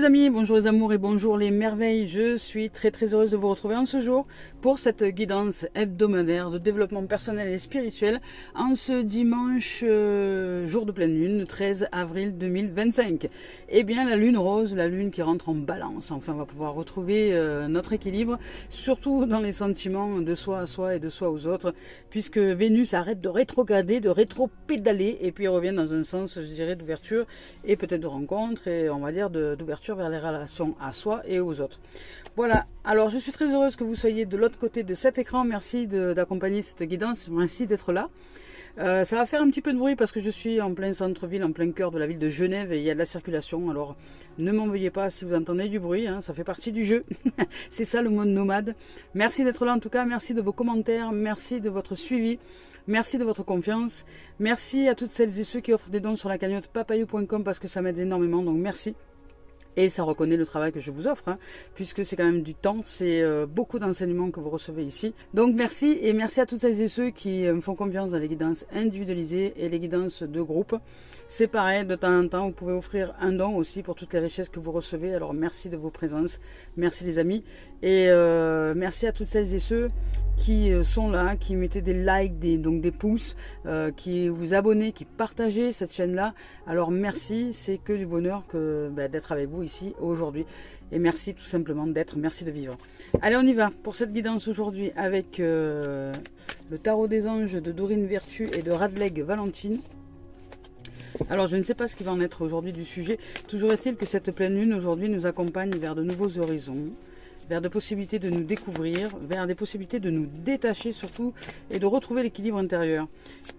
amis, bonjour les amours et bonjour les merveilles. Je suis très heureuse de vous retrouver en ce jour pour cette guidance hebdomadaire de développement personnel et spirituel en ce dimanche jour de pleine lune, 13 avril 2025. Eh bien la lune rose, la lune qui rentre en balance. Enfin on va pouvoir retrouver notre équilibre, surtout dans les sentiments de soi à soi et de soi aux autres, puisque Vénus arrête de rétrograder, de rétro-pédaler et puis revient dans un sens, je dirais, d'ouverture et peut-être de rencontre et on va dire d'ouverture vers les relations à soi et aux autres. Voilà, alors je suis très heureuse que vous soyez de l'autre côté de cet écran. Merci d'accompagner cette guidance, merci d'être là. Ça va faire un petit peu de bruit parce que je suis en plein centre-ville, en plein cœur de la ville de Genève et il y a de la circulation. Alors ne m'en veuillez pas si vous entendez du bruit, hein, ça fait partie du jeu. C'est ça le mode nomade. Merci d'être là en tout cas, merci de vos commentaires, merci de votre suivi. Merci de votre confiance. Merci à toutes celles et ceux qui offrent des dons sur la cagnotte papayou.com parce que ça m'aide énormément, donc merci. Et ça reconnaît le travail que je vous offre, hein, puisque c'est quand même du temps, c'est beaucoup d'enseignements que vous recevez ici. Donc merci, et merci à toutes celles et ceux qui me font confiance dans les guidances individualisées et les guidances de groupe. C'est pareil, de temps en temps, vous pouvez offrir un don aussi pour toutes les richesses que vous recevez. Alors merci de vos présences, merci les amis. Et merci à toutes celles et ceux qui sont là, qui mettez des likes, des pouces, qui vous abonnez, qui partagez cette chaîne-là. Alors merci, c'est que du bonheur d'être avec vous ici aujourd'hui. Et merci tout simplement d'être, merci de vivre. Allez, on y va pour cette guidance aujourd'hui avec le tarot des anges de Dorine Vertu et de Radleg Valentine. Alors je ne sais pas ce qui va en être aujourd'hui du sujet. Toujours est-il que cette pleine lune aujourd'hui nous accompagne vers de nouveaux horizons, vers des possibilités de nous découvrir, vers des possibilités de nous détacher surtout et de retrouver l'équilibre intérieur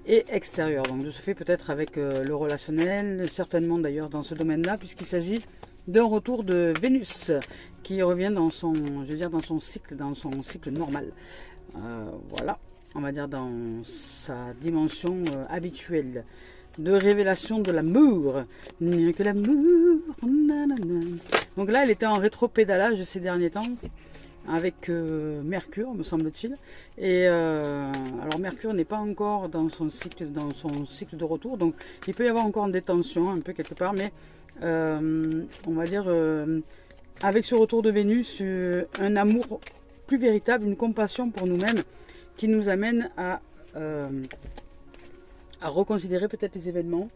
et extérieur. Donc de ce fait peut-être avec le relationnel, certainement d'ailleurs dans ce domaine-là, puisqu'il s'agit d'un retour de Vénus qui revient dans son, je veux dire, dans son cycle normal. Voilà, on va dire dans sa dimension habituelle de révélation de l'amour. Il n'y a que l'amour. Donc là, elle était en rétro-pédalage ces derniers temps avec Mercure, me semble-t-il. Et alors Mercure n'est pas encore dans son cycle de retour, donc il peut y avoir encore des tensions un peu quelque part, mais on va dire avec ce retour de Vénus, un amour plus véritable, une compassion pour nous-mêmes qui nous amène à reconsidérer peut-être les événements,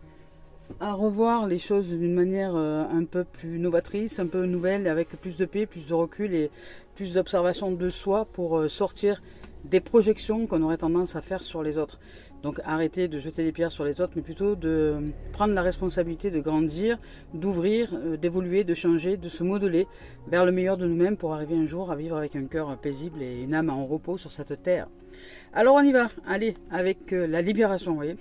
à revoir les choses d'une manière un peu plus novatrice, un peu nouvelle, avec plus de paix, plus de recul et plus d'observation de soi pour sortir des projections qu'on aurait tendance à faire sur les autres. Donc arrêter de jeter des pierres sur les autres, mais plutôt de prendre la responsabilité de grandir, d'ouvrir, d'évoluer, de changer, de se modeler vers le meilleur de nous-mêmes pour arriver un jour à vivre avec un cœur paisible et une âme en repos sur cette terre. Alors on y va, allez, avec la libération, vous voyez.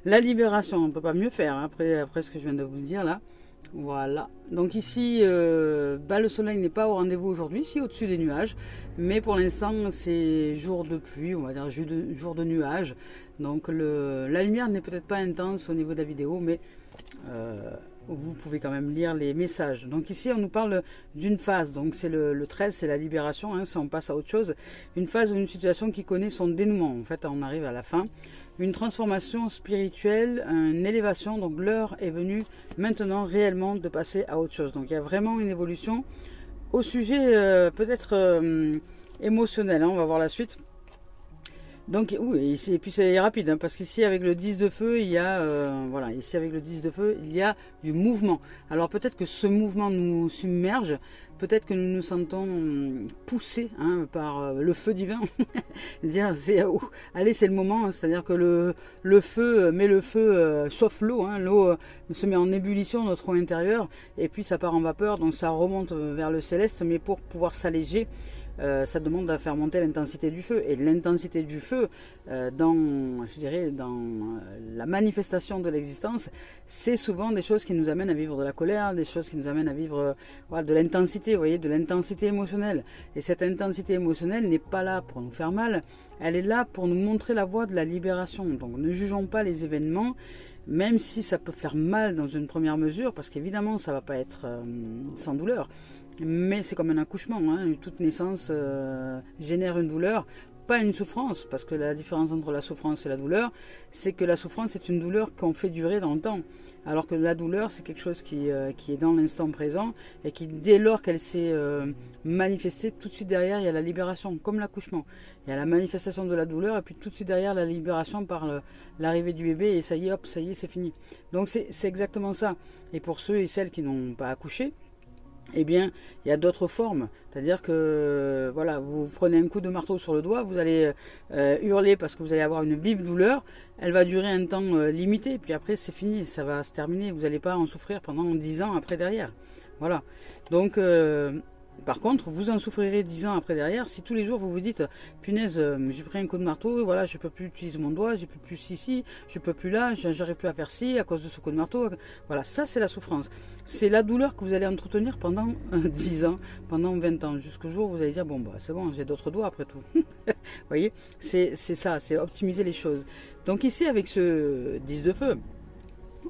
La libération, on ne peut pas mieux faire hein, après ce que je viens de vous dire là. Voilà, donc ici, le soleil n'est pas au rendez-vous aujourd'hui, ici au-dessus des nuages, mais pour l'instant c'est jour de pluie, on va dire jour de nuages, donc la lumière n'est peut-être pas intense au niveau de la vidéo, mais vous pouvez quand même lire les messages. Donc ici on nous parle d'une phase, donc c'est le 13, c'est la libération, hein, ça on passe à autre chose, une phase ou une situation qui connaît son dénouement, en fait on arrive à la fin. Une transformation spirituelle, une élévation, donc l'heure est venue maintenant réellement de passer à autre chose. Donc il y a vraiment une évolution au sujet peut-être émotionnel, hein, on va voir la suite. Donc oui, et puis c'est rapide, hein, parce qu'ici avec le 10 de feu, il y a voilà, ici avec le 10 de feu, il y a du mouvement. Alors peut-être que ce mouvement nous submerge, peut-être que nous nous sentons poussés hein, par le feu divin. Dire allez, c'est le moment, hein, c'est-à-dire que le feu met le feu, chauffe l'eau, hein, l'eau se met en ébullition notre eau intérieure et puis ça part en vapeur, donc ça remonte vers le céleste, mais pour pouvoir s'alléger. Ça demande à faire monter l'intensité du feu. Et l'intensité du feu, dans la manifestation de l'existence, c'est souvent des choses qui nous amènent à vivre de la colère, des choses qui nous amènent à vivre de l'intensité, vous voyez, de l'intensité émotionnelle. Et cette intensité émotionnelle n'est pas là pour nous faire mal, elle est là pour nous montrer la voie de la libération. Donc ne jugeons pas les événements, même si ça peut faire mal dans une première mesure, parce qu'évidemment ça ne va pas être sans douleur. Mais c'est comme un accouchement, hein. Toute naissance génère une douleur, pas une souffrance, parce que la différence entre la souffrance et la douleur, c'est que la souffrance est une douleur qu'on fait durer dans le temps, alors que la douleur, c'est quelque chose qui est dans l'instant présent, et qui, dès lors qu'elle s'est manifestée, tout de suite derrière, il y a la libération, comme l'accouchement. Il y a la manifestation de la douleur, et puis tout de suite derrière, la libération par l'arrivée du bébé, et ça y est, hop, ça y est, c'est fini. Donc c'est exactement ça. Et pour ceux et celles qui n'ont pas accouché, eh bien, il y a d'autres formes. C'est-à-dire que, voilà, vous prenez un coup de marteau sur le doigt, vous allez hurler parce que vous allez avoir une vive douleur. Elle va durer un temps limité, puis après, c'est fini, ça va se terminer. Vous n'allez pas en souffrir pendant 10 ans après derrière. Voilà. Donc, par contre, vous en souffrirez 10 ans après derrière si tous les jours vous vous dites punaise, j'ai pris un coup de marteau, et voilà, je peux plus utiliser mon doigt, je peux plus ici, je peux plus là, j'arrive plus à faire ci à cause de ce coup de marteau. Voilà, ça c'est la souffrance. C'est la douleur que vous allez entretenir pendant 10 ans, pendant 20 ans, jusqu'au jour où vous allez dire bon bah c'est bon, j'ai d'autres doigts après tout. Vous voyez, c'est ça, c'est optimiser les choses. Donc ici avec ce 10 de feu,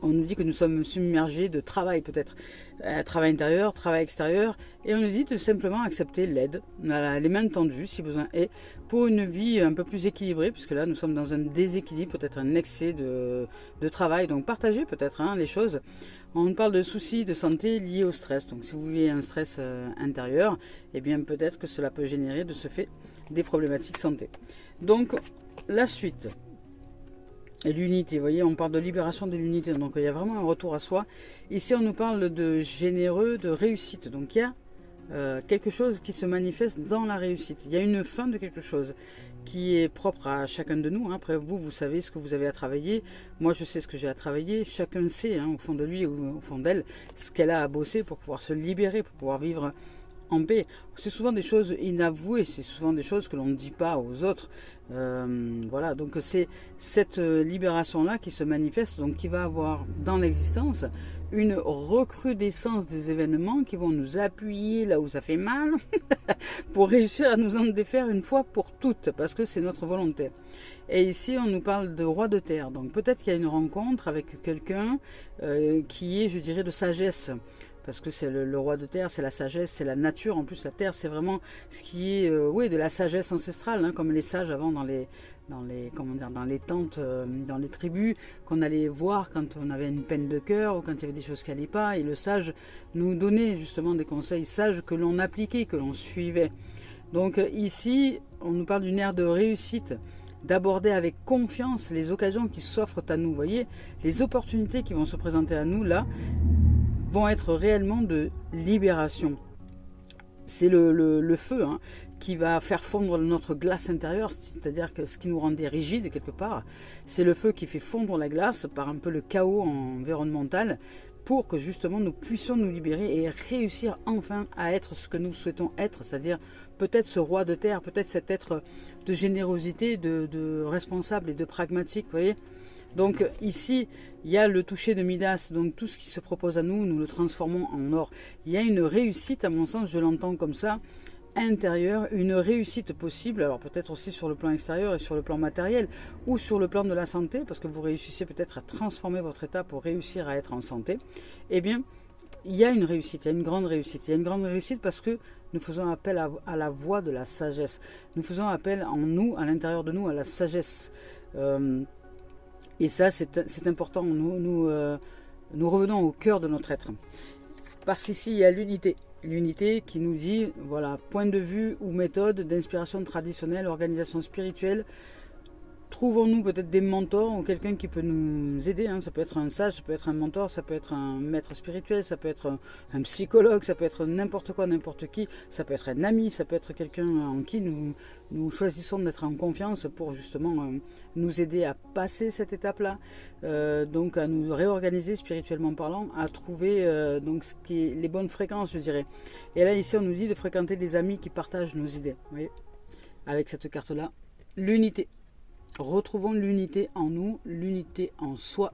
on nous dit que nous sommes submergés de travail peut-être, travail intérieur, travail extérieur, et on nous dit de simplement accepter l'aide, les mains tendues si besoin est, pour une vie un peu plus équilibrée, puisque là nous sommes dans un déséquilibre, peut-être un excès de travail, donc partagez peut-être les choses. On parle de soucis de santé liés au stress, donc si vous vivez un stress intérieur, eh bien peut-être que cela peut générer de ce fait des problématiques santé. Donc la suite. Et l'unité, vous voyez, on parle de libération de l'unité, donc il y a vraiment un retour à soi. Ici, on nous parle de généreux, de réussite, donc il y a quelque chose qui se manifeste dans la réussite. Il y a une fin de quelque chose qui est propre à chacun de nous. Après, vous savez ce que vous avez à travailler. Moi, je sais ce que j'ai à travailler. Chacun sait, au fond de lui ou au fond d'elle, ce qu'elle a à bosser pour pouvoir se libérer, pour pouvoir vivre en paix. C'est souvent des choses inavouées, c'est souvent des choses que l'on ne dit pas aux autres. Voilà, donc c'est cette libération-là qui se manifeste, donc qui va avoir dans l'existence une recrudescence des événements qui vont nous appuyer là où ça fait mal pour réussir à nous en défaire une fois pour toutes, parce que c'est notre volonté. Et ici, on nous parle de roi de terre, donc peut-être qu'il y a une rencontre avec quelqu'un qui est, je dirais, de sagesse. Parce que c'est le roi de terre, c'est la sagesse, c'est la nature. En plus, la terre, c'est vraiment ce qui est, oui, de la sagesse ancestrale, comme les sages avant dans les tentes, dans les tribus, qu'on allait voir quand on avait une peine de cœur ou quand il y avait des choses qui n'allaient pas. Et le sage nous donnait justement des conseils sages que l'on appliquait, que l'on suivait. Donc ici, on nous parle d'une ère de réussite, d'aborder avec confiance les occasions qui s'offrent à nous. Vous voyez, les opportunités qui vont se présenter à nous là, vont être réellement de libération. C'est le feu qui va faire fondre notre glace intérieure, c'est-à-dire que ce qui nous rendait rigide quelque part, c'est le feu qui fait fondre la glace par un peu le chaos environnemental pour que justement nous puissions nous libérer et réussir enfin à être ce que nous souhaitons être, c'est-à-dire peut-être ce roi de terre, peut-être cet être de générosité, de responsable et de pragmatique, vous voyez. Donc ici, il y a le toucher de Midas, donc tout ce qui se propose à nous, nous le transformons en or. Il y a une réussite, à mon sens, je l'entends comme ça, intérieure, une réussite possible, alors peut-être aussi sur le plan extérieur et sur le plan matériel, ou sur le plan de la santé, parce que vous réussissez peut-être à transformer votre état pour réussir à être en santé. Eh bien, il y a une réussite, il y a une grande réussite. Il y a une grande réussite parce que nous faisons appel à la voie de la sagesse. Nous faisons appel en nous, à l'intérieur de nous, à la sagesse. Et ça, c'est important. Nous revenons au cœur de notre être. Parce qu'ici, il y a l'unité. L'unité qui nous dit, voilà, point de vue ou méthode d'inspiration traditionnelle, organisation spirituelle. Trouvons-nous peut-être des mentors ou quelqu'un qui peut nous aider. Ça peut être un sage, ça peut être un mentor, ça peut être un maître spirituel, ça peut être un psychologue, ça peut être n'importe quoi, n'importe qui. Ça peut être un ami, ça peut être quelqu'un en qui nous choisissons d'être en confiance pour justement nous aider à passer cette étape-là. Donc à nous réorganiser spirituellement parlant, à trouver donc ce qui est les bonnes fréquences, je dirais. Et là ici on nous dit de fréquenter des amis qui partagent nos idées. Vous voyez, avec cette carte-là, l'unité. Retrouvons l'unité en nous, l'unité en soi.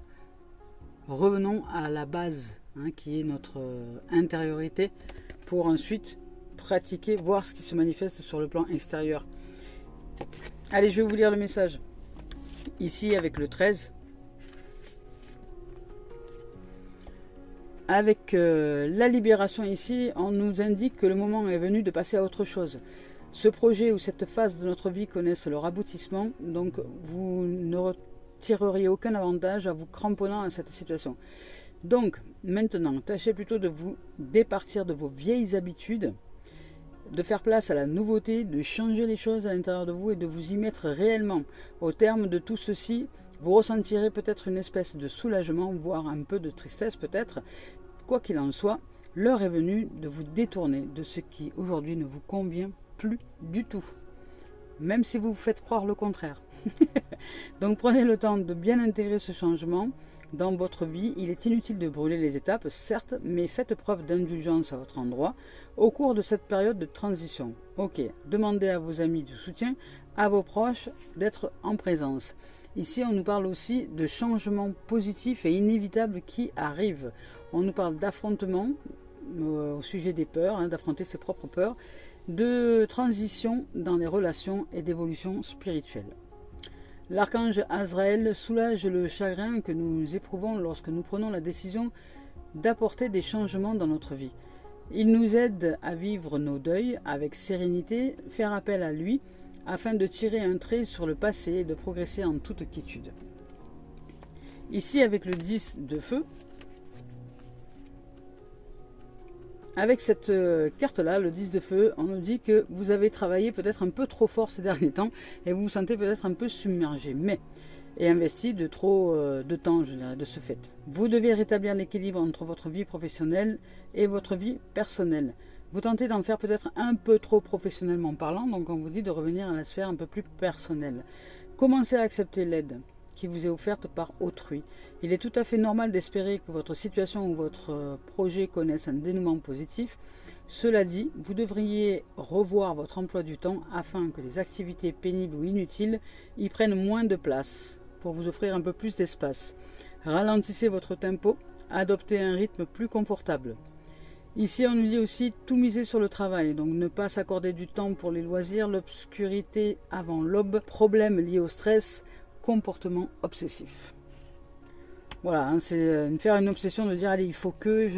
Revenons à la base, qui est notre intériorité, pour ensuite pratiquer, voir ce qui se manifeste sur le plan extérieur. Allez, je vais vous lire le message. Ici, avec le 13. Avec la libération ici, on nous indique que le moment est venu de passer à autre chose. Ce projet ou cette phase de notre vie connaissent leur aboutissement, donc vous ne retireriez aucun avantage à vous cramponnant à cette situation. Donc maintenant, tâchez plutôt de vous départir de vos vieilles habitudes, de faire place à la nouveauté, de changer les choses à l'intérieur de vous et de vous y mettre réellement. Au terme de tout ceci, vous ressentirez peut-être une espèce de soulagement, voire un peu de tristesse peut-être. Quoi qu'il en soit, l'heure est venue de vous détourner de ce qui aujourd'hui ne vous convient plus du tout, même si vous vous faites croire le contraire. Donc prenez le temps de bien intégrer ce changement dans votre vie. Il est inutile de brûler les étapes, certes, mais faites preuve d'indulgence à votre endroit au cours de cette période de transition. Ok, demandez à vos amis du soutien, à vos proches d'être en présence. Ici, on nous parle aussi de changements positifs et inévitables qui arrivent. On nous parle d'affrontement au sujet des peurs, d'affronter ses propres peurs, de transition dans les relations et d'évolution spirituelle. L'archange Azraël soulage le chagrin que nous éprouvons lorsque nous prenons la décision d'apporter des changements dans notre vie. Il nous aide à vivre nos deuils avec sérénité, faire appel à lui, afin de tirer un trait sur le passé et de progresser en toute quiétude. Ici, avec le 10 de feu, avec cette carte-là, le 10 de feu, on nous dit que vous avez travaillé peut-être un peu trop fort ces derniers temps et vous vous sentez peut-être un peu submergé, et investi de trop de temps, je dirais, de ce fait. Vous devez rétablir l'équilibre entre votre vie professionnelle et votre vie personnelle. Vous tentez d'en faire peut-être un peu trop professionnellement parlant, donc on vous dit de revenir à la sphère un peu plus personnelle. Commencez à accepter l'aide qui vous est offerte par autrui. Il est tout à fait normal d'espérer que votre situation ou votre projet connaisse un dénouement positif. Cela dit, vous devriez revoir votre emploi du temps afin que les activités pénibles ou inutiles y prennent moins de place pour vous offrir un peu plus d'espace. Ralentissez votre tempo, adoptez un rythme plus confortable. Ici, on nous dit aussi tout miser sur le travail, donc ne pas s'accorder du temps pour les loisirs, l'obscurité avant l'aube, problèmes liés au stress, comportement obsessif. Voilà, c'est faire une obsession de dire allez, il faut que,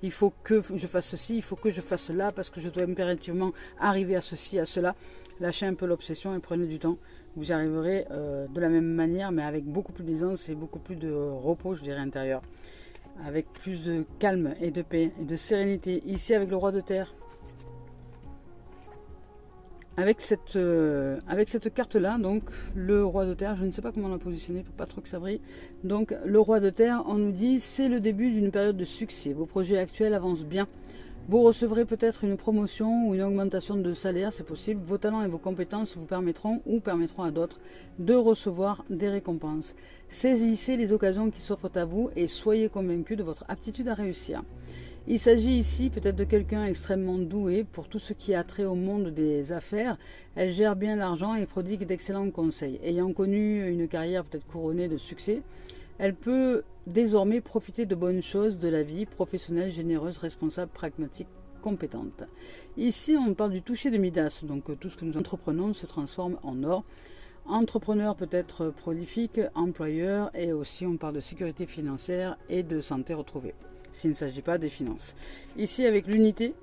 il faut que je fasse ceci, il faut que je fasse cela, parce que je dois impérativement arriver à ceci, à cela. Lâchez un peu l'obsession et prenez du temps. Vous y arriverez de la même manière, mais avec beaucoup plus d'aisance et beaucoup plus de repos, je dirais, intérieur. Avec plus de calme et de paix et de sérénité. Ici, avec le roi de terre. Avec cette carte-là, donc le roi de terre, je ne sais pas comment la positionner pour pas trop que ça brille. Donc le roi de terre, on nous dit, c'est le début d'une période de succès. Vos projets actuels avancent bien. Vous recevrez peut-être une promotion ou une augmentation de salaire, c'est possible. Vos talents et vos compétences vous permettront ou permettront à d'autres de recevoir des récompenses. Saisissez les occasions qui s'offrent à vous et soyez convaincus de votre aptitude à réussir. Il s'agit ici peut-être de quelqu'un extrêmement doué pour tout ce qui a trait au monde des affaires. Elle gère bien l'argent et prodigue d'excellents conseils. Ayant connu une carrière peut-être couronnée de succès, elle peut désormais profiter de bonnes choses de la vie professionnelle, généreuse, responsable, pragmatique, compétente. Ici, on parle du toucher de Midas, donc tout ce que nous entreprenons se transforme en or. Entrepreneur peut-être prolifique, employeur, et aussi on parle de sécurité financière et de santé retrouvée, s'il ne s'agit pas des finances. Ici avec l'unité,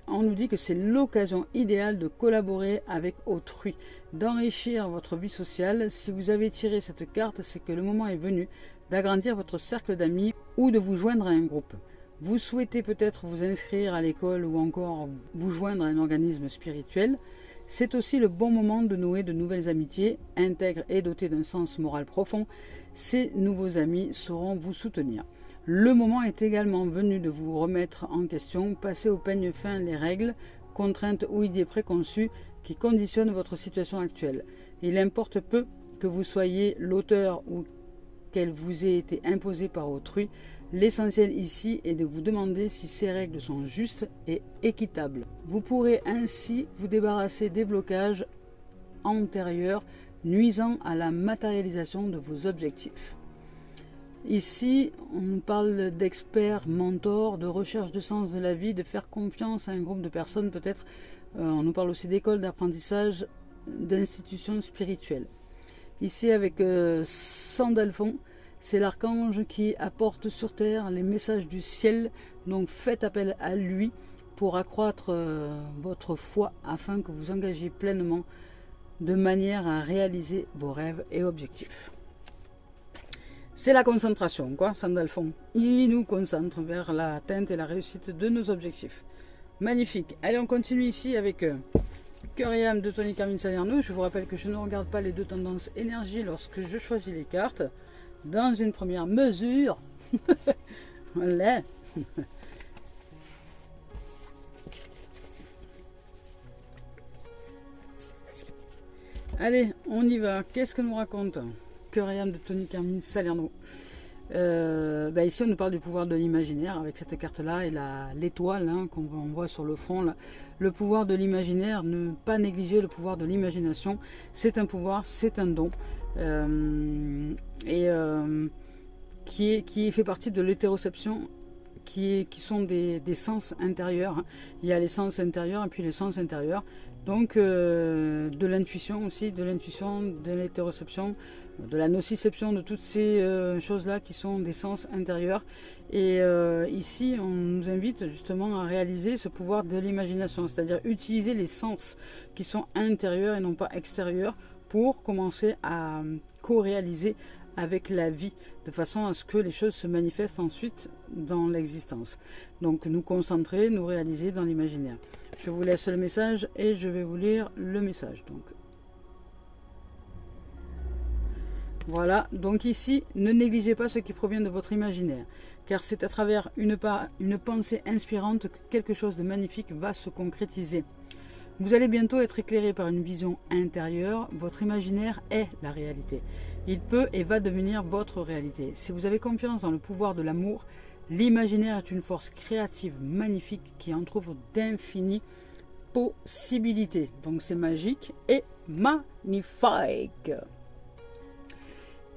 on nous dit que c'est l'occasion idéale de collaborer avec autrui, d'enrichir votre vie sociale. Si vous avez tiré cette carte, c'est que le moment est venu d'agrandir votre cercle d'amis ou de vous joindre à un groupe. Vous souhaitez peut-être vous inscrire à l'école ou encore vous joindre à un organisme spirituel. C'est aussi le bon moment de nouer de nouvelles amitiés, intègres et dotées d'un sens moral profond. Ces nouveaux amis sauront vous soutenir. Le moment est également venu de vous remettre en question, passer au peigne fin les règles, contraintes ou idées préconçues qui conditionnent votre situation actuelle. Il importe peu que vous soyez l'auteur ou qu'elle vous ait été imposée par autrui. L'essentiel ici est de vous demander si ces règles sont justes et équitables. Vous pourrez ainsi vous débarrasser des blocages antérieurs nuisant à la matérialisation de vos objectifs. Ici, on parle d'experts, mentors, de recherche de sens de la vie, de faire confiance à un groupe de personnes peut-être. On nous parle aussi d'écoles d'apprentissage, d'institutions spirituelles. Ici avec Sandalphon, C'est l'archange qui apporte sur terre les messages du ciel. Donc faites appel à lui pour accroître votre foi afin que vous engagiez pleinement de manière à réaliser vos rêves et objectifs. C'est la concentration, quoi, Sandalphon. Il nous concentre vers l'atteinte et la réussite de nos objectifs. Magnifique. Allez, on continue ici avec Cœur et âme de Tony Carmine Salerno. Je vous rappelle que je ne regarde pas les deux tendances énergie lorsque je choisis les cartes. Dans une première mesure. Voilà. Allez, on y va. Qu'est-ce que nous raconte Cœur et âme de Tony Carmine Salerno? Ici, on nous parle du pouvoir de l'imaginaire avec cette carte-là et l'étoile qu'on voit sur le front. Là. Le pouvoir de l'imaginaire, ne pas négliger le pouvoir de l'imagination. C'est un pouvoir, c'est un don. Qui fait partie de l'hétéroception, qui sont des sens intérieurs. Il y a les sens intérieurs et puis les sens intérieurs. Donc de l'intuition aussi, de l'hétéroception, de la nociception, de toutes ces choses-là qui sont des sens intérieurs. Et ici, on nous invite justement à réaliser ce pouvoir de l'imagination, c'est-à-dire utiliser les sens qui sont intérieurs et non pas extérieurs pour commencer à co-réaliser avec la vie, de façon à ce que les choses se manifestent ensuite dans l'existence. Donc nous concentrer, nous réaliser dans l'imaginaire. Je vous laisse le message et je vais vous lire le message. Donc voilà, donc ici, ne négligez pas ce qui provient de votre imaginaire, car c'est à travers une pensée inspirante que quelque chose de magnifique va se concrétiser. Vous allez bientôt être éclairé par une vision intérieure. Votre imaginaire est la réalité. Il peut et va devenir votre réalité. Si vous avez confiance dans le pouvoir de l'amour, l'imaginaire est une force créative magnifique qui entrouvre d'infinies possibilités. Donc c'est magique et magnifique.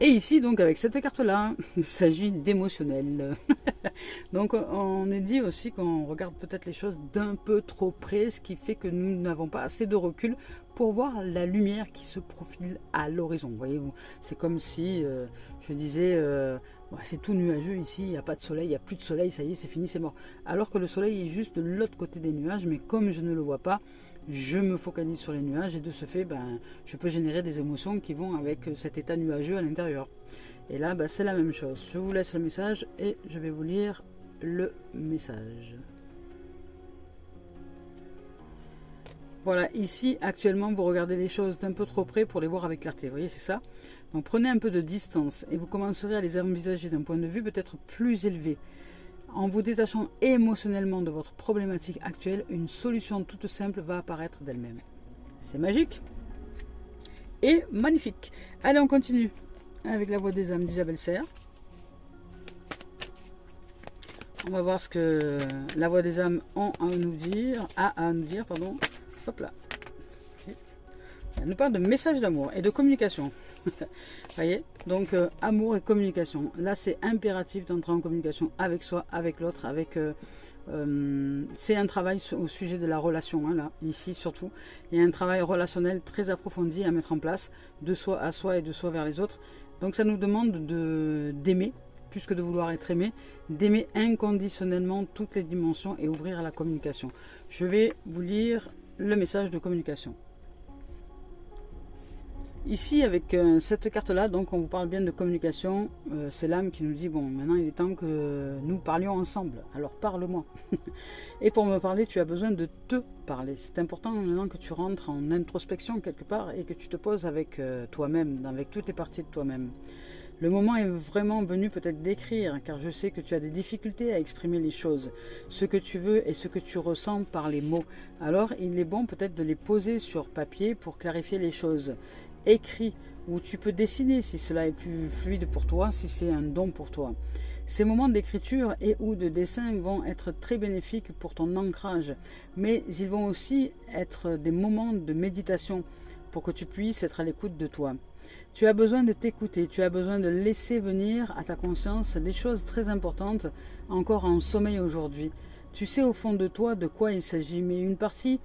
Et ici, donc, avec cette carte-là, il s'agit d'émotionnel. Donc, on est dit aussi qu'on regarde peut-être les choses d'un peu trop près, ce qui fait que nous n'avons pas assez de recul pour voir la lumière qui se profile à l'horizon. Vous voyez, c'est comme si je disais, c'est tout nuageux ici, il n'y a pas de soleil, il n'y a plus de soleil, ça y est, c'est fini, c'est mort. Alors que le soleil est juste de l'autre côté des nuages, mais comme je ne le vois pas, je me focalise sur les nuages et de ce fait, je peux générer des émotions qui vont avec cet état nuageux à l'intérieur. Et là, c'est la même chose. Je vous laisse le message et je vais vous lire le message. Voilà, ici, actuellement, vous regardez les choses d'un peu trop près pour les voir avec clarté. Vous voyez, c'est ça. Donc, prenez un peu de distance et vous commencerez à les envisager d'un point de vue peut-être plus élevé. En vous détachant émotionnellement de votre problématique actuelle, une solution toute simple va apparaître d'elle-même. C'est magique et magnifique. Allez, on continue avec la voix des âmes d'Isabelle Serre. On va voir ce que la voix des âmes a à nous dire. Hop là. Elle nous parle de message d'amour et de communication. Voyez, donc amour et communication. Là, c'est impératif d'entrer en communication avec soi, avec l'autre, c'est un travail au sujet de la relation, là, ici surtout. Il y a un travail relationnel très approfondi à mettre en place, de soi à soi et de soi vers les autres. Donc ça nous demande d'aimer, plus que de vouloir être aimé, d'aimer inconditionnellement toutes les dimensions et ouvrir à la communication. Je vais vous lire le message de communication. Ici, avec cette carte-là, donc on vous parle bien de communication. C'est l'âme qui nous dit, bon, maintenant il est temps que nous parlions ensemble. Alors parle-moi. Et pour me parler, tu as besoin de te parler. C'est important maintenant que tu rentres en introspection quelque part et que tu te poses avec toi-même, avec toutes les parties de toi-même. Le moment est vraiment venu peut-être d'écrire, car je sais que tu as des difficultés à exprimer les choses, ce que tu veux et ce que tu ressens par les mots. Alors il est bon peut-être de les poser sur papier pour clarifier les choses. Écrit, ou tu peux dessiner si cela est plus fluide pour toi, si c'est un don pour toi. Ces moments d'écriture et ou de dessin vont être très bénéfiques pour ton ancrage, mais ils vont aussi être des moments de méditation pour que tu puisses être à l'écoute de toi. Tu as besoin de t'écouter, tu as besoin de laisser venir à ta conscience des choses très importantes encore en sommeil aujourd'hui. Tu sais au fond de toi de quoi il s'agit, mais une partie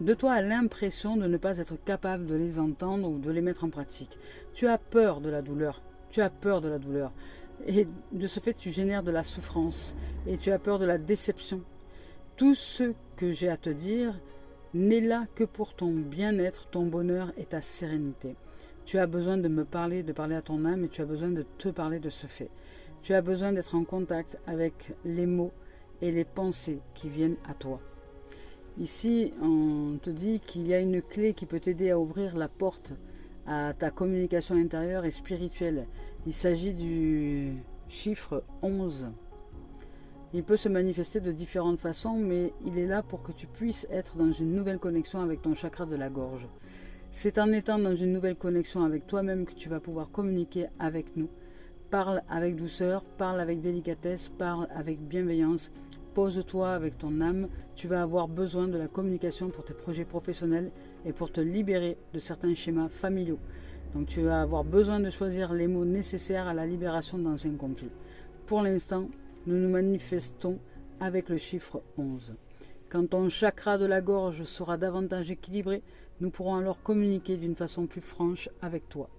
de toi a l'impression de ne pas être capable de les entendre ou de les mettre en pratique. Tu as peur de la douleur. Tu as peur de la douleur. Et de ce fait, tu génères de la souffrance. Et tu as peur de la déception. Tout ce que j'ai à te dire n'est là que pour ton bien-être, ton bonheur et ta sérénité. Tu as besoin de me parler, de parler à ton âme, et tu as besoin de te parler de ce fait. Tu as besoin d'être en contact avec les mots et les pensées qui viennent à toi. Ici, on te dit qu'il y a une clé qui peut t'aider à ouvrir la porte à ta communication intérieure et spirituelle. Il s'agit du chiffre 11. Il peut se manifester de différentes façons, mais il est là pour que tu puisses être dans une nouvelle connexion avec ton chakra de la gorge. C'est en étant dans une nouvelle connexion avec toi-même que tu vas pouvoir communiquer avec nous. Parle avec douceur, parle avec délicatesse, parle avec bienveillance. Pose-toi avec ton âme, tu vas avoir besoin de la communication pour tes projets professionnels et pour te libérer de certains schémas familiaux. Donc tu vas avoir besoin de choisir les mots nécessaires à la libération dans un conflit. Pour l'instant, nous nous manifestons avec le chiffre 11. Quand ton chakra de la gorge sera davantage équilibré, nous pourrons alors communiquer d'une façon plus franche avec toi.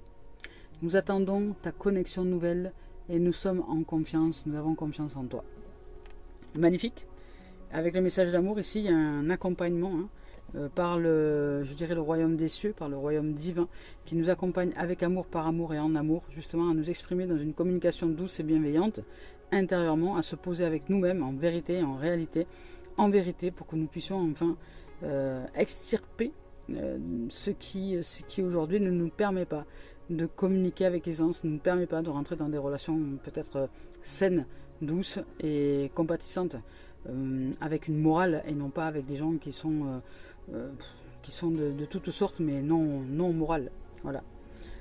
Nous attendons ta connexion nouvelle et nous sommes en confiance, nous avons confiance en toi. Magnifique. Avec le message d'amour, ici, il y a un accompagnement par le royaume des cieux, par le royaume divin, qui nous accompagne avec amour, par amour et en amour, justement à nous exprimer dans une communication douce et bienveillante, intérieurement, à se poser avec nous-mêmes, en vérité, en réalité, en vérité, pour que nous puissions enfin extirper ce qui aujourd'hui ne nous permet pas de communiquer avec aisance, ne nous permet pas de rentrer dans des relations peut-être saines, douces et compatissantes, avec une morale et non pas avec des gens qui sont de toutes sortes mais non morales. Voilà.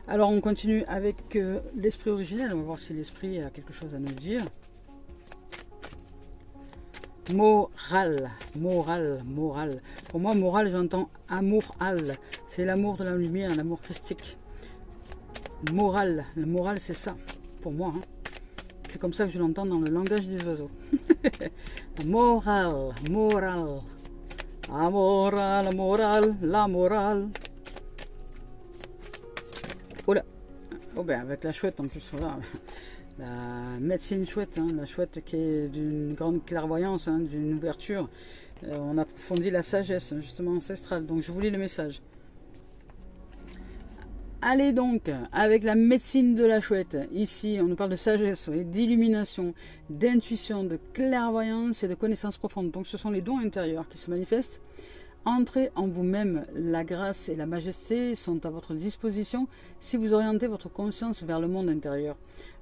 Alors on continue avec l'esprit originel, on va voir si l'esprit a quelque chose à nous dire. Morale. Pour moi, morale, j'entends amour-al. C'est l'amour de la lumière, l'amour christique. Morale, le moral, c'est ça, pour moi. C'est comme ça que je l'entends dans le langage des oiseaux. Morale. Amoral, la morale. Oh là. Oh ben avec la chouette en plus, voilà. La médecine chouette, la chouette qui est d'une grande clairvoyance, d'une ouverture. On approfondit la sagesse, justement ancestrale. Donc je vous lis le message. Allez donc, avec la médecine de la chouette, ici on nous parle de sagesse, d'illumination, d'intuition, de clairvoyance et de connaissance profonde. Donc ce sont les dons intérieurs qui se manifestent. Entrez en vous-même, la grâce et la majesté sont à votre disposition si vous orientez votre conscience vers le monde intérieur.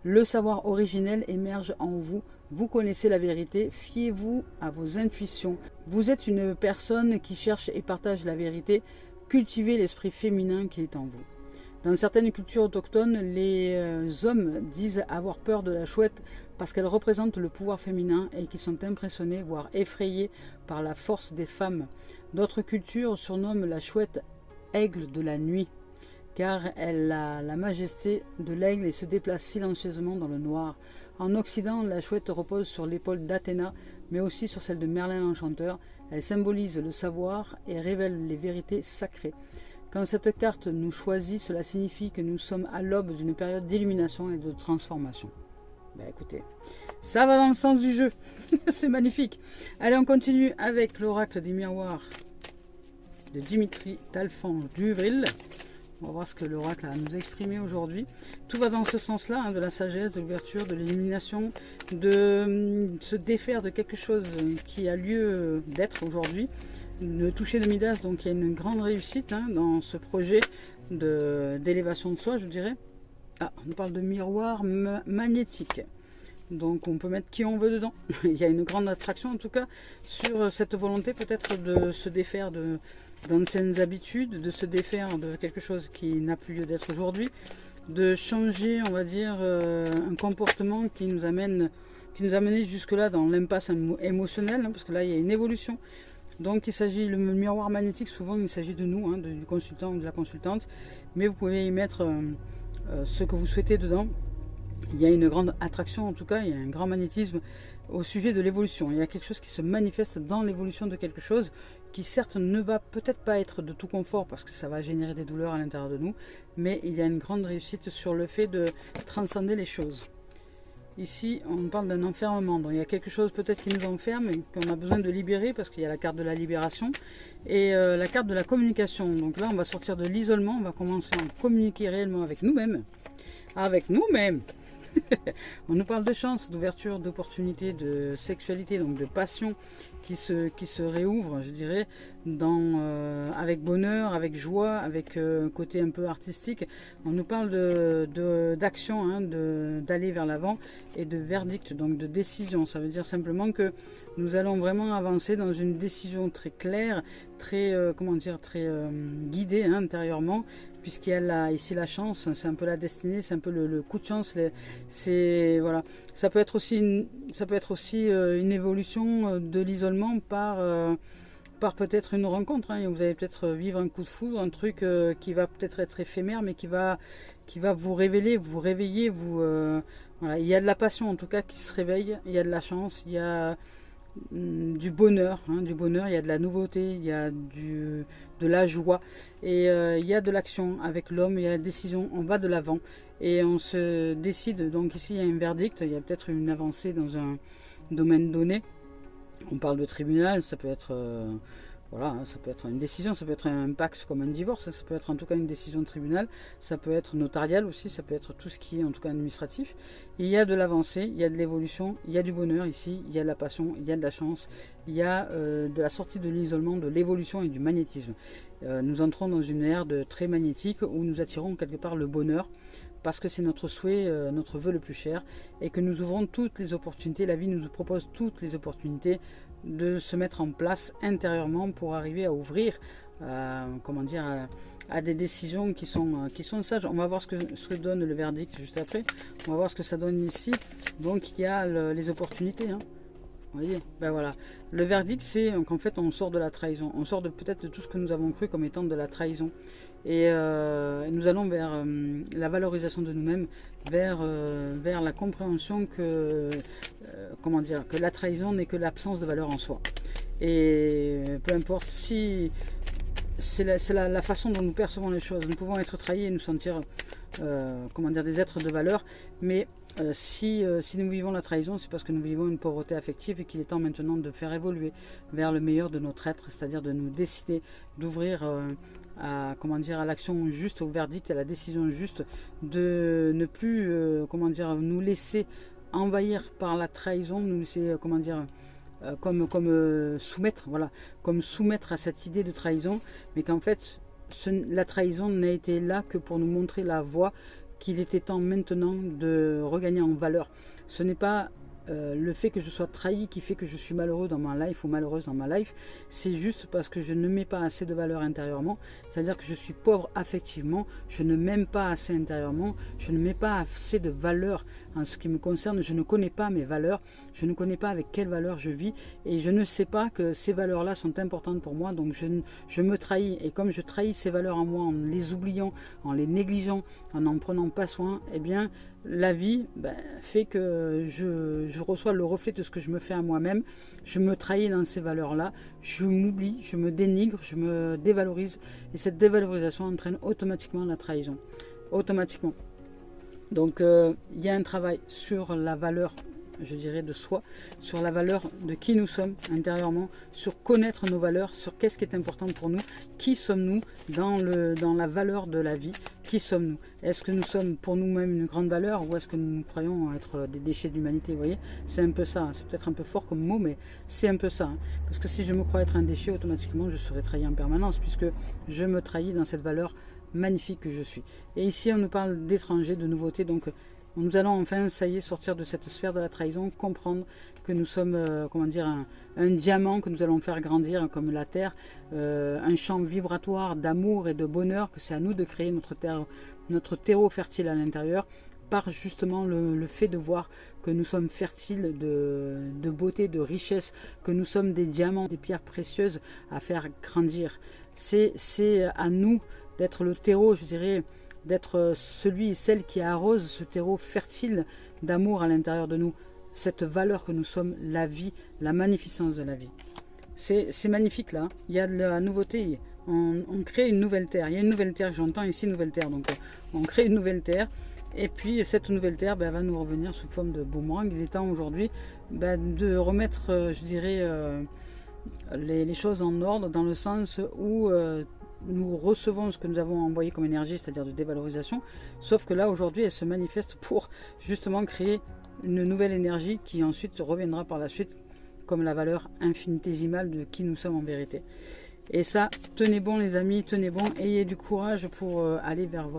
Le savoir originel émerge en vous, vous connaissez la vérité, fiez-vous à vos intuitions. Vous êtes une personne qui cherche et partage la vérité, cultivez l'esprit féminin qui est en vous. Dans certaines cultures autochtones, les hommes disent avoir peur de la chouette parce qu'elle représente le pouvoir féminin et qu'ils sont impressionnés, voire effrayés par la force des femmes. D'autres cultures surnomment la chouette aigle de la nuit, car elle a la majesté de l'aigle et se déplace silencieusement dans le noir. En Occident, la chouette repose sur l'épaule d'Athéna, mais aussi sur celle de Merlin l'Enchanteur. Elle symbolise le savoir et révèle les vérités sacrées. Quand cette carte nous choisit, cela signifie que nous sommes à l'aube d'une période d'illumination et de transformation. Ben écoutez, ça va dans le sens du jeu. C'est magnifique. Allez, on continue avec l'oracle des miroirs de Dimitri Talfan-Duvril. On va voir ce que l'oracle a à nous exprimer aujourd'hui. Tout va dans ce sens-là, de la sagesse, de l'ouverture, de l'illumination, de se défaire de quelque chose qui a lieu d'être aujourd'hui. Le toucher de Midas, donc il y a une grande réussite dans ce projet d'élévation de soi, je dirais. Ah, on parle de miroir magnétique. Donc on peut mettre qui on veut dedans. Il y a une grande attraction en tout cas sur cette volonté peut-être de se défaire d'anciennes habitudes, de se défaire de quelque chose qui n'a plus lieu d'être aujourd'hui, de changer, on va dire, un comportement qui nous a mené jusque-là dans l'impasse émotionnelle, parce que là il y a une évolution. Donc il s'agit, le miroir magnétique, souvent il s'agit de nous, du consultant ou de la consultante, mais vous pouvez y mettre ce que vous souhaitez dedans. Il y a une grande attraction, en tout cas, il y a un grand magnétisme au sujet de l'évolution. Il y a quelque chose qui se manifeste dans l'évolution de quelque chose qui certes ne va peut-être pas être de tout confort parce que ça va générer des douleurs à l'intérieur de nous, mais il y a une grande réussite sur le fait de transcender les choses. Ici, on parle d'un enfermement, donc il y a quelque chose peut-être qui nous enferme et qu'on a besoin de libérer parce qu'il y a la carte de la libération et la carte de la communication. Donc là, on va sortir de l'isolement, on va commencer à communiquer réellement avec nous-mêmes. Avec nous-mêmes. On nous parle de chance, d'ouverture, d'opportunité, de sexualité, donc de passion qui se réouvre, je dirais, avec bonheur, avec joie, avec côté un peu artistique. On nous parle d'action, hein, d'aller vers l'avant et de verdict, donc de décision. Ça veut dire simplement que nous allons vraiment avancer dans une décision très claire, très, très guidée, hein, intérieurement, puisqu'il y a ici la chance, c'est un peu la destinée, c'est un peu le coup de chance. Voilà. Ça peut être aussi une évolution de l'isolement par peut-être une rencontre. Hein. Vous allez peut-être vivre un coup de foudre, un truc qui va peut-être être éphémère, mais qui va vous révéler, vous réveiller. Voilà. Il y a de la passion en tout cas qui se réveille, il y a de la chance, il y a du bonheur, hein, il y a de la nouveauté, il y a de la joie et il y a de l'action avec l'homme, il y a la décision, on va de l'avant et on se décide. Donc ici il y a un verdict, il y a peut-être une avancée dans un domaine donné. On parle de tribunal, ça peut être voilà, ça peut être une décision, ça peut être un pacte comme un divorce, ça peut être en tout cas une décision de tribunal, ça peut être notarial aussi, ça peut être tout ce qui est en tout cas administratif. Il y a de l'avancée, il y a de l'évolution, il y a du bonheur ici, il y a de la passion, il y a de la chance, il y a de la sortie de l'isolement, de l'évolution et du magnétisme. Nous entrons dans une ère très magnétique où nous attirons quelque part le bonheur parce que c'est notre souhait, notre vœu le plus cher et que nous ouvrons toutes les opportunités, la vie nous propose toutes les opportunités de se mettre en place intérieurement pour arriver à ouvrir à des décisions qui sont sages. On va voir ce que donne le verdict juste après. On va voir ce que ça donne ici. Donc il y a les opportunités. Hein. Vous voyez, ben voilà. Le verdict, c'est qu'en fait on sort de la trahison. On sort peut-être de tout ce que nous avons cru comme étant de la trahison. Et nous allons vers la valorisation de nous-mêmes, vers la compréhension que la trahison n'est que l'absence de valeur en soi. Et peu importe si c'est la façon dont nous percevons les choses, nous pouvons être trahis et nous sentir des êtres de valeur, mais si nous vivons la trahison, c'est parce que nous vivons une pauvreté affective et qu'il est temps maintenant de faire évoluer vers le meilleur de notre être, c'est-à-dire de nous décider d'ouvrir à l'action juste, au verdict, à la décision juste, de ne plus nous laisser envahir par la trahison, nous laisser soumettre à cette idée de trahison, mais qu'en fait la trahison n'a été là que pour nous montrer la voie qu'il était temps maintenant de regagner en valeur. Ce n'est pas le fait que je sois trahi qui fait que je suis malheureux dans ma life ou malheureuse dans ma life, c'est juste parce que je ne mets pas assez de valeur intérieurement, c'est-à-dire que je suis pauvre affectivement, je ne m'aime pas assez intérieurement, je ne mets pas assez de valeur en ce qui me concerne, je ne connais pas mes valeurs, je ne connais pas avec quelles valeurs je vis et je ne sais pas que ces valeurs-là sont importantes pour moi, donc je me trahis et comme je trahis ces valeurs en moi en les oubliant, en les négligeant, en n'en prenant pas soin, eh bien la vie fait que je reçois le reflet de ce que je me fais à moi-même, je me trahis dans ces valeurs-là, je m'oublie, je me dénigre, je me dévalorise et cette dévalorisation entraîne automatiquement la trahison, automatiquement. Donc il y a un travail sur la valeur, je dirais, de soi, sur la valeur de qui nous sommes intérieurement, sur connaître nos valeurs, sur qu'est-ce qui est important pour nous, qui sommes-nous dans la valeur de la vie, qui sommes-nous? Est-ce que nous sommes pour nous-mêmes une grande valeur ou est-ce que nous croyons être des déchets d'humanité? Vous voyez, c'est un peu ça, c'est peut-être un peu fort comme mot, mais c'est un peu ça. Hein. Parce que si je me crois être un déchet, automatiquement je serai trahi en permanence, puisque je me trahis dans cette valeur magnifique que je suis. Et ici on nous parle d'étrangers, de nouveautés, donc nous allons enfin, ça y est, sortir de cette sphère de la trahison, comprendre que nous sommes un diamant que nous allons faire grandir comme la terre, un champ vibratoire d'amour et de bonheur, que c'est à nous de créer notre terreau fertile à l'intérieur, par justement le fait de voir que nous sommes fertiles de beauté, de richesse, que nous sommes des diamants, des pierres précieuses à faire grandir. C'est à nous d'être le terreau, je dirais, d'être celui et celle qui arrose ce terreau fertile d'amour à l'intérieur de nous, cette valeur que nous sommes, la vie, la magnificence de la vie. C'est magnifique là, il y a de la nouveauté, on crée une nouvelle terre, il y a une nouvelle terre, j'entends ici nouvelle terre, donc on crée une nouvelle terre, et puis cette nouvelle terre va nous revenir sous forme de boomerang. Il est temps aujourd'hui de remettre, je dirais, les choses en ordre, dans le sens où nous recevons ce que nous avons envoyé comme énergie, c'est-à-dire de dévalorisation, sauf que là aujourd'hui elle se manifeste pour justement créer une nouvelle énergie qui ensuite reviendra par la suite comme la valeur infinitésimale de qui nous sommes en vérité. Et ça, tenez bon les amis, tenez bon, ayez du courage pour aller vers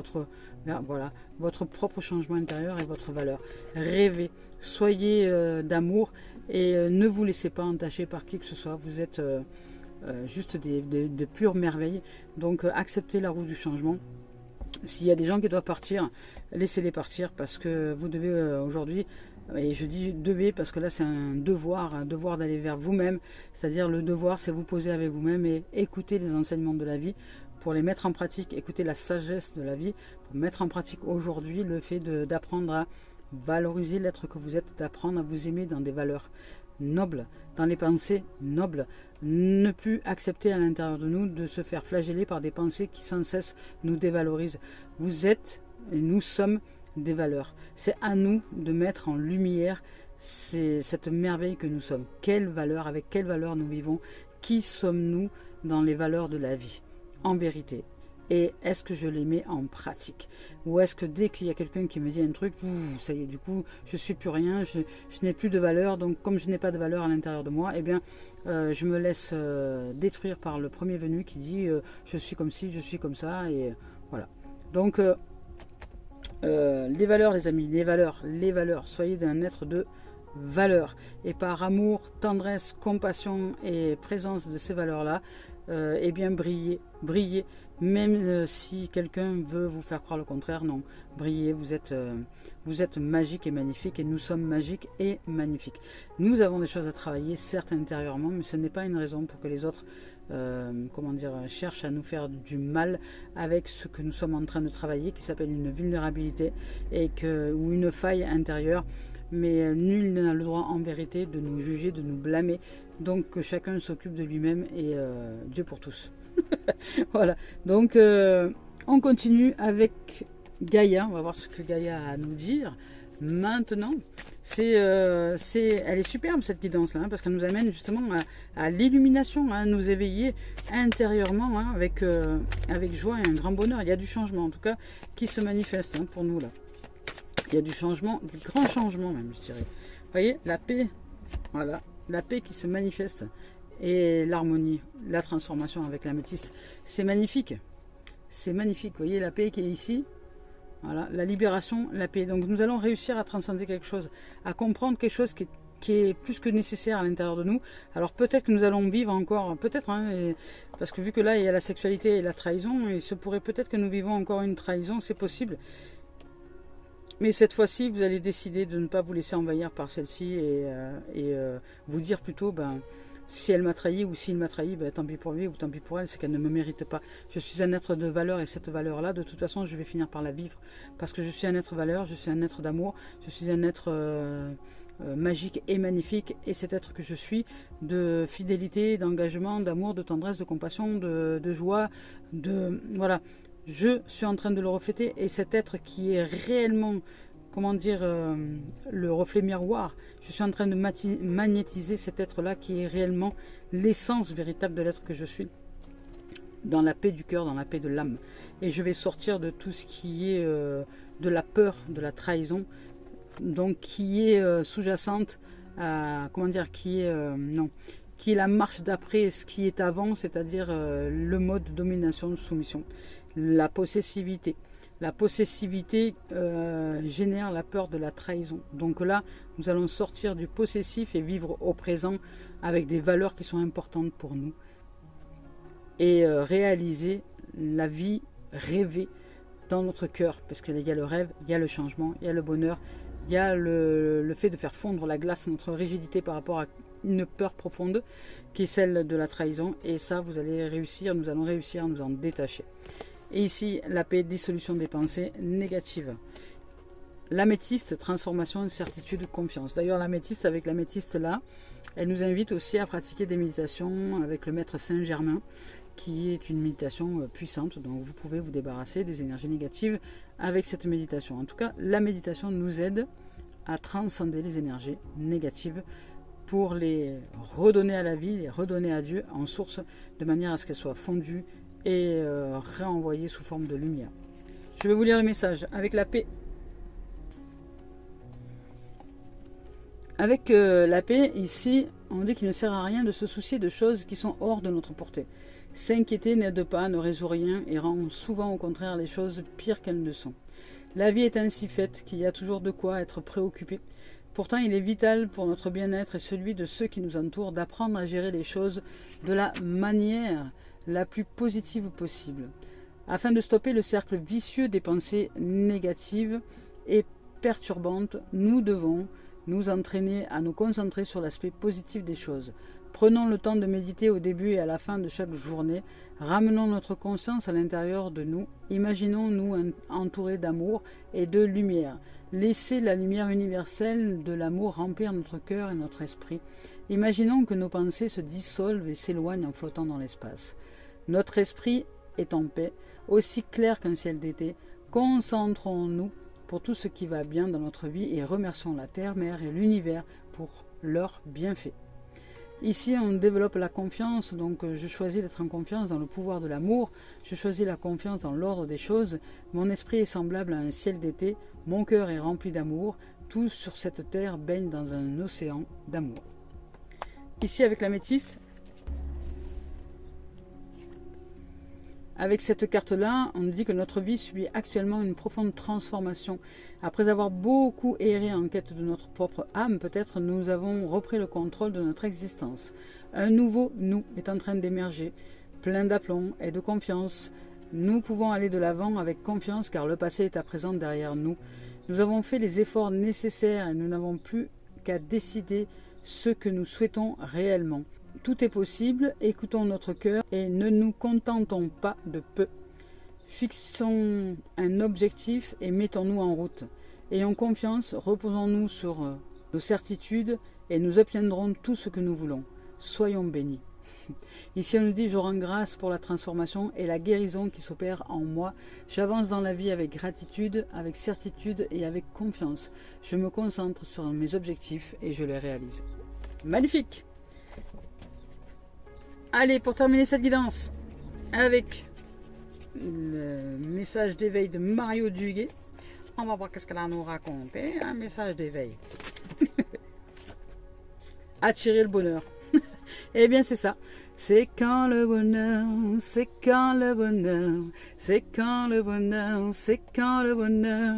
voilà, votre propre changement intérieur et votre valeur. Rêvez, soyez d'amour et ne vous laissez pas entacher par qui que ce soit. Vous êtes juste de pures merveilles. Donc acceptez la roue du changement. S'il y a des gens qui doivent partir, laissez-les partir, parce que vous devez aujourd'hui, et je dis devez parce que là c'est un devoir d'aller vers vous-même, c'est-à-dire le devoir c'est vous poser avec vous-même et écouter les enseignements de la vie pour les mettre en pratique, écouter la sagesse de la vie pour mettre en pratique aujourd'hui le fait d'apprendre à valoriser l'être que vous êtes, d'apprendre à vous aimer dans des valeurs nobles, dans les pensées nobles, ne plus accepter à l'intérieur de nous de se faire flageller par des pensées qui sans cesse nous dévalorisent. Vous êtes et nous sommes des valeurs. C'est à nous de mettre en lumière cette merveille que nous sommes. Quelle valeur, avec quelle valeur nous vivons, qui sommes-nous dans les valeurs de la vie, en vérité. Et est-ce que je les mets en pratique? Ou est-ce que dès qu'il y a quelqu'un qui me dit un truc, ça y est, du coup, je ne suis plus rien, je n'ai plus de valeur, donc comme je n'ai pas de valeur à l'intérieur de moi, eh bien, je me laisse détruire par le premier venu qui dit je suis comme ci, je suis comme ça, et voilà. Donc, les valeurs, les amis, les valeurs, soyez d'un être de valeur. Et par amour, tendresse, compassion et présence de ces valeurs-là, eh bien, brillez, brillez. Même si quelqu'un veut vous faire croire le contraire, non, brillez, vous êtes magique et magnifique, et nous sommes magiques et magnifiques. Nous avons des choses à travailler, certes intérieurement, mais ce n'est pas une raison pour que les autres cherchent à nous faire du mal avec ce que nous sommes en train de travailler, qui s'appelle une vulnérabilité ou une faille intérieure. Mais nul n'a le droit en vérité de nous juger, de nous blâmer. Donc que chacun s'occupe de lui-même, et Dieu pour tous. Voilà, donc on continue avec Gaïa. On va voir ce que Gaïa a à nous dire maintenant. Elle est superbe cette guidance là, parce qu'elle nous amène justement à l'illumination, à nous éveiller intérieurement, avec joie et un grand bonheur. Il y a du changement en tout cas qui se manifeste pour nous là. Il y a du changement, du grand changement même, je dirais. Vous voyez, la paix, voilà, la paix qui se manifeste, et l'harmonie, la transformation avec l'améthyste. C'est magnifique. C'est magnifique. Vous voyez la paix qui est ici. Voilà, la libération, la paix. Donc nous allons réussir à transcender quelque chose, à comprendre quelque chose qui est plus que nécessaire à l'intérieur de nous. Alors peut-être que nous allons vivre encore, peut-être, parce que vu que là il y a la sexualité et la trahison, il se pourrait peut-être que nous vivons encore une trahison, c'est possible. Mais cette fois-ci, vous allez décider de ne pas vous laisser envahir par celle-ci, et vous dire plutôt, si elle m'a trahi ou s'il m'a trahi, tant pis pour lui ou tant pis pour elle, c'est qu'elle ne me mérite pas. Je suis un être de valeur, et cette valeur-là, de toute façon, je vais finir par la vivre. Parce que je suis un être valeur, je suis un être d'amour, je suis un être magique et magnifique. Et cet être que je suis, de fidélité, d'engagement, d'amour, de tendresse, de compassion, de joie, voilà. Je suis en train de le refléter, et cet être qui est réellement, le reflet miroir, je suis en train de magnétiser cet être-là qui est réellement l'essence véritable de l'être que je suis, dans la paix du cœur, dans la paix de l'âme. Et je vais sortir de tout ce qui est de la peur, de la trahison, donc qui est sous-jacente à, qui est la marche d'après ce qui est avant, c'est-à-dire le mode de domination, de soumission. La possessivité. La possessivité génère la peur de la trahison. Donc là, nous allons sortir du possessif et vivre au présent avec des valeurs qui sont importantes pour nous. Et réaliser la vie rêvée dans notre cœur. Parce qu'il y a le rêve, il y a le changement, il y a le bonheur, il y a le fait de faire fondre la glace, notre rigidité par rapport à une peur profonde qui est celle de la trahison. Et ça, vous allez réussir, nous allons réussir à nous en détacher. Et ici, la paix, dissolution des pensées négatives. L'améthyste, transformation, certitude, confiance. D'ailleurs, l'améthyste, avec l'améthyste là, elle nous invite aussi à pratiquer des méditations avec le maître Saint-Germain, qui est une méditation puissante. Donc vous pouvez vous débarrasser des énergies négatives avec cette méditation. En tout cas, la méditation nous aide à transcender les énergies négatives pour les redonner à la vie, les redonner à Dieu en source, de manière à ce qu'elles soient fondues et réenvoyées sous forme de lumière. Je vais vous lire le message. Avec la paix. Avec la paix, ici, on dit qu'il ne sert à rien de se soucier de choses qui sont hors de notre portée. S'inquiéter n'aide pas, ne résout rien et rend souvent au contraire les choses pires qu'elles ne sont. La vie est ainsi faite qu'il y a toujours de quoi être préoccupé. Pourtant, il est vital pour notre bien-être et celui de ceux qui nous entourent d'apprendre à gérer les choses de la manière la plus positive possible, afin de stopper le cercle vicieux des pensées négatives et perturbantes. Nous devons nous entraîner à nous concentrer sur l'aspect positif des choses. Prenons le temps de méditer au début et à la fin de chaque journée. Ramenons notre conscience à l'intérieur de nous. Imaginons-nous entourés d'amour et de lumière. Laissez la lumière universelle de l'amour remplir notre cœur et notre esprit. Imaginons que nos pensées se dissolvent et s'éloignent en flottant dans l'espace. Notre esprit est en paix, aussi clair qu'un ciel d'été. Concentrons-nous pour tout ce qui va bien dans notre vie et remercions la terre, mer et l'univers pour leurs bienfaits. Ici, on développe la confiance, donc je choisis d'être en confiance dans le pouvoir de l'amour, je choisis la confiance dans l'ordre des choses, mon esprit est semblable à un ciel d'été, mon cœur est rempli d'amour, tout sur cette terre baigne dans un océan d'amour. Ici, avec l'améthyste, avec cette carte-là, on nous dit que notre vie subit actuellement une profonde transformation. Après avoir beaucoup erré en quête de notre propre âme, peut-être nous avons repris le contrôle de notre existence. Un nouveau nous est en train d'émerger, plein d'aplomb et de confiance. Nous pouvons aller de l'avant avec confiance car le passé est à présent derrière nous. Nous avons fait les efforts nécessaires et nous n'avons plus qu'à décider ce que nous souhaitons réellement. Tout est possible, écoutons notre cœur et ne nous contentons pas de peu. Fixons un objectif et mettons-nous en route. Ayons confiance, reposons-nous sur nos certitudes et nous obtiendrons tout ce que nous voulons. Soyons bénis. Ici on nous dit, je rends grâce pour la transformation et la guérison qui s'opère en moi. J'avance dans la vie avec gratitude, avec certitude et avec confiance. Je me concentre sur mes objectifs et je les réalise. Magnifique! Allez, pour terminer cette guidance, avec le message d'éveil de Mario Duguay, on va voir qu'est-ce qu'elle a à nous raconter. Un message d'éveil. Attirer le bonheur. Eh bien, c'est ça. C'est quand le bonheur, c'est quand le bonheur, c'est quand le bonheur, c'est quand le bonheur.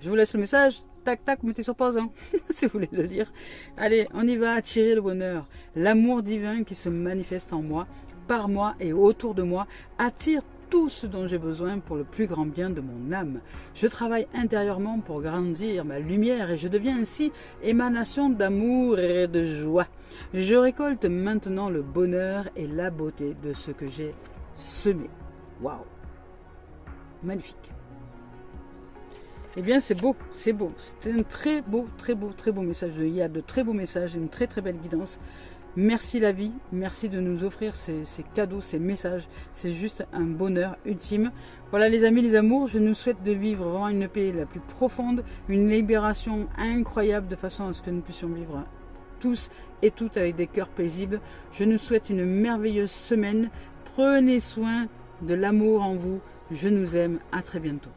Je vous laisse le message. Tac, tac, mettez sur pause, hein, si vous voulez le lire. Allez, on y va, attirer le bonheur. L'amour divin qui se manifeste en moi, par moi et autour de moi, attire tout ce dont j'ai besoin pour le plus grand bien de mon âme. Je travaille intérieurement pour grandir ma lumière et je deviens ainsi émanation d'amour et de joie. Je récolte maintenant le bonheur et la beauté de ce que j'ai semé. Waouh! Magnifique. Eh bien, c'est beau, c'est beau. C'était un très beau message. Il y a de très beaux messages, une très belle guidance. Merci la vie, merci de nous offrir ces cadeaux, ces messages. C'est juste un bonheur ultime. Voilà les amis, les amours, je nous souhaite de vivre vraiment une paix la plus profonde, une libération incroyable de façon à ce que nous puissions vivre tous et toutes avec des cœurs paisibles. Je nous souhaite une merveilleuse semaine. Prenez soin de l'amour en vous. Je nous aime. À très bientôt.